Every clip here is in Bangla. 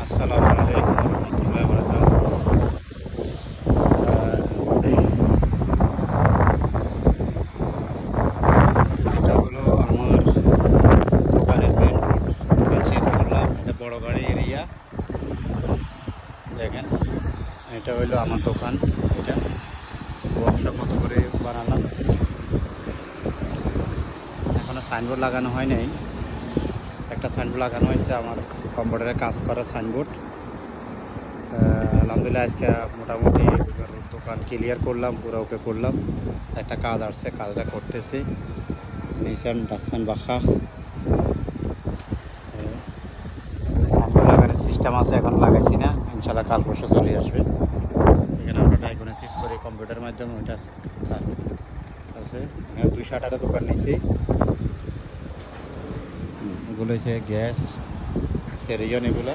আসসালামু আলাইকুম রহমতুল্লাহি ওয়া বারাকাতুহু। এটা হলো আমার দোকানের মেন রোড। দোকান শেষ করলাম, এটা বড় গাড়ি এরিয়া। দেখেন, এটা হলো আমার দোকান। এটা ওয়ার্কশপ মতো করে বানালাম। এখনো সাইনবোর্ড লাগানো হয় নাই। একটা সাইনবোর্ড লাগানো হয়েছে আমার কম্পিউটারে কাজ করার সাইনবোর্ড। আলহামদুলিল্লাহ আজকে মোটামুটি দোকান ক্লিয়ার করলাম, পুরো ওকে করলাম। একটা কাজ আসছে, কাজটা করতেছি। নিশান ডাকসান বাখা সাইনবোর্ড লাগানোর সিস্টেম আছে, এখন লাগাইছি না, ইনশাল্লাহ কাল পরশু চলে আসবে। এখানে আমরা ডায়াগনোসিস করি কম্পিউটারের মাধ্যমে, ওইটা আছে। এখানে 200 টাকা দোকান নিয়েছি। এগুলো হচ্ছে গ্যাস ফেরিয়ন, এগুলো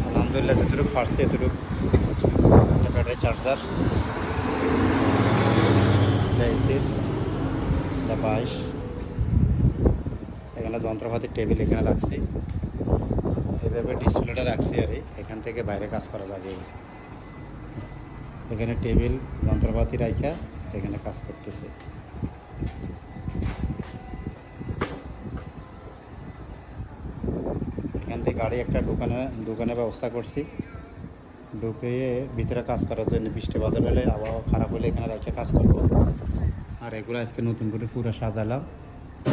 আলহামদুলিল্লাহ যতটুকু পারছি এতটুকু। Battery charger, AC, 22। এখানে যন্ত্রপাতির টেবিল এখানে রাখছি, এভাবে ডিসপ্লেটা রাখছি। আর এখান থেকে বাইরে কাজ করা যাবে। এখানে টেবিল যন্ত্রপাতি রাখা এখানে কাজ করতেছে। এখান থেকে গাড়ি একটা দোকানে ব্যবস্থা করছি, ঢুকে ভিতরে কাজ করার জন্য। বৃষ্টি বাদল হলে, আবহাওয়া খারাপ হলে এখানে রেখে কাজ করবো। আর এগুলো আজকে নতুন করে পুরো সাজালাম,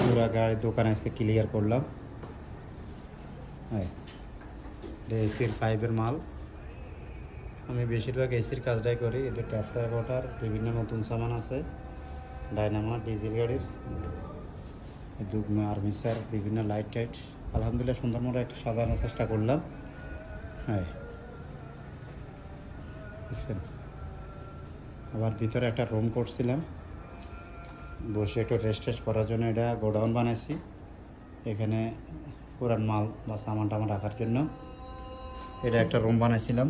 পুরো গাড়ির দোকান আজকে ক্লিয়ার করলাম। হ্যাঁ, এসির 5-এর মাল। আমি বেশিরভাগ এসির কাজটাই করি। এটা ট্যাপ ওয়াটার, বিভিন্ন নতুন সামান আছে, ডাইনামো ডিজেল গাড়ির, আর্মিসার, বিভিন্ন লাইট টাইট। আলহামদুলিল্লাহ সুন্দর মতো একটা সাজানোর চেষ্টা করলাম। হ্যাঁ, বুঝছেন। আবার ভিতরে একটা রুম করছিলাম, বসে একটু রেস্ট করার জন্য। এটা গোডাউন বানাইছি, এখানে পুরান মাল বা সামান টামান রাখার জন্য এটা একটা রুম বানাইছিলাম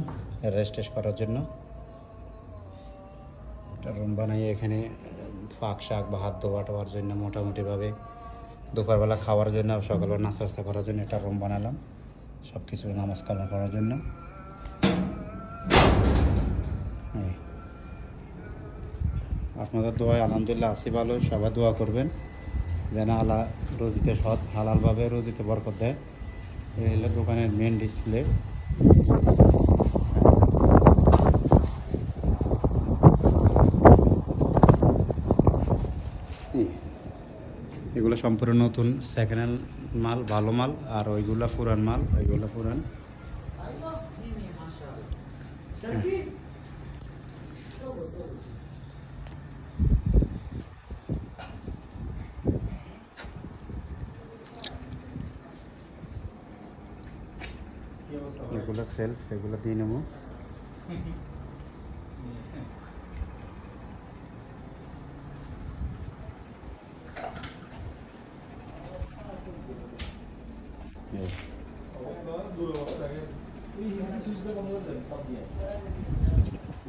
রেস্ট করার জন্য। একটা রুম বানাইয়ে এখানে ফাঁক শাক বা হাত ধোয়ার জন্য, মোটামুটিভাবে দুপুরবেলা খাওয়ার জন্য, সকালবেলা নাস্তা করার জন্য একটা রুম বানালাম, সব কিছু নামাজ কালাম করার জন্য। আপনাদের দোয়ায় আলহামদুলিল্লাহ আছি ভালো। সবাই দোয়া করবেন যেন আল্লাহ রোজিতে সৎ হালালভাবে রোজিতে বরকত দেয়। এই হলো দোকানের মেন ডিসপ্লে। এগুলো সম্পূর্ণ নতুন সেকেন্ড হ্যান্ড মাল, ভালো মাল। আর ওইগুলো পুরান মাল, ওইগুলো পুরান। এগুলো সেলফ, এগুলো দিয়ে নেবো।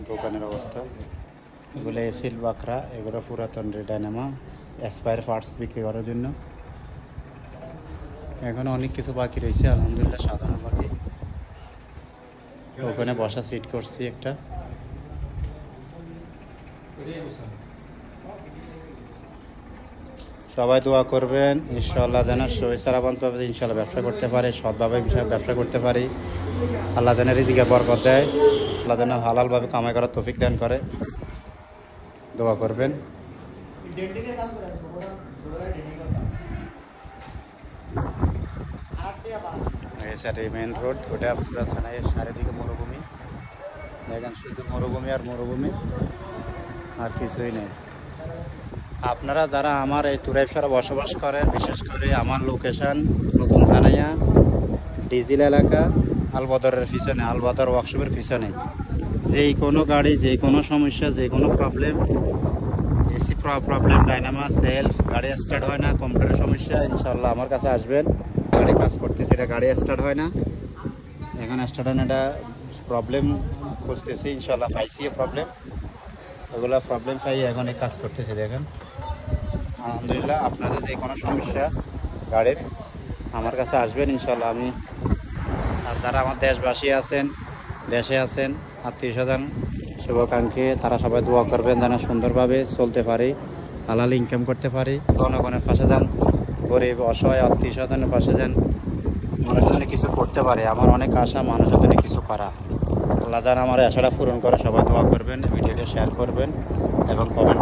দোকানের অবস্থা, এগুলো এসিল বাকরা, এগুলো পুরাতন ডায়নামো, এক্সপায়ার পার্টস বিক্রি করার জন্য। এখন অনেক কিছু বাকি রয়েছে, আলহামদুলিল্লাহ সাজানো বাকি। ওখানে বসা সিট করছি একটা। সবাই দোয়া করবেন ইনশাআল্লাহ যেন সহি সালামতভাবে ইনশাআল্লাহ ব্যবসা করতে পারে, সৎভাবে ব্যবসা করতে পারি। আল্লাহ যেন রিজিকে বরকত দেয়, আল্লাহ যেন হালালভাবে কামাই করার তৌফিক দান করে। দোয়া করবেন। এই মেন রোড, ওটা পুরো ছানাইয়ের চারিদিকে মরুভূমি। দেখেন শুধু মরুভূমি আর মরুভূমি, আর কিছুই নেই। আপনারা যারা আমার এই তুরাইবসরে বসবাস করেন, বিশেষ করে আমার লোকেশন নতুন ছানাইয়া ডিজিল এলাকা, আলবদরের পিছনে, আলবদর ওয়ার্কশপের পিছনে, যেই কোনো গাড়ি, যে কোনো সমস্যা, যে কোনো problem, AC problem, dynamo self, গাড়ি স্টার্ট হয় না, কম্পিউটারের সমস্যা, ইনশাল্লাহ আমার কাছে আসবেন। গাড়ি কাজ করতেছে, এটা গাড়ি স্টার্ট হয় না, এখন স্টার্ট হয় না, এটা প্রবলেম খুঁজতেছি, ইনশাল্লাহ পাইছি প্রবলেম। ওগুলো প্রবলেম পাই এখন এই কাজ করতেছে। দেখেন আলহামদুলিল্লাহ, আপনাদের যে কোনো সমস্যা গাড়ির আমার কাছে আসবেন, ইনশাল্লাহ আমি আর যারা আমার দেশবাসী আছেন, দেশে আছেন, আত্মীয় স্বজন, শুভাকাঙ্ক্ষী, তারা সবাই দোয়া করবেন যেন সুন্দরভাবে চলতে পারি, হালাল ইনকাম করতে পারি। জনগণের পাশে যান, গরিব অসহায় আত্মীয় স্বজনের পাশে যান, মানুষের জন্য কিছু করতে পারে। আমার অনেক আশা মানুষের জন্য কিছু করা। আল্লাহ যেন আমার আশাটা পূরণ করে। সবাই দোয়া করবেন, ভিডিওটা শেয়ার করবেন এবং কমেন্ট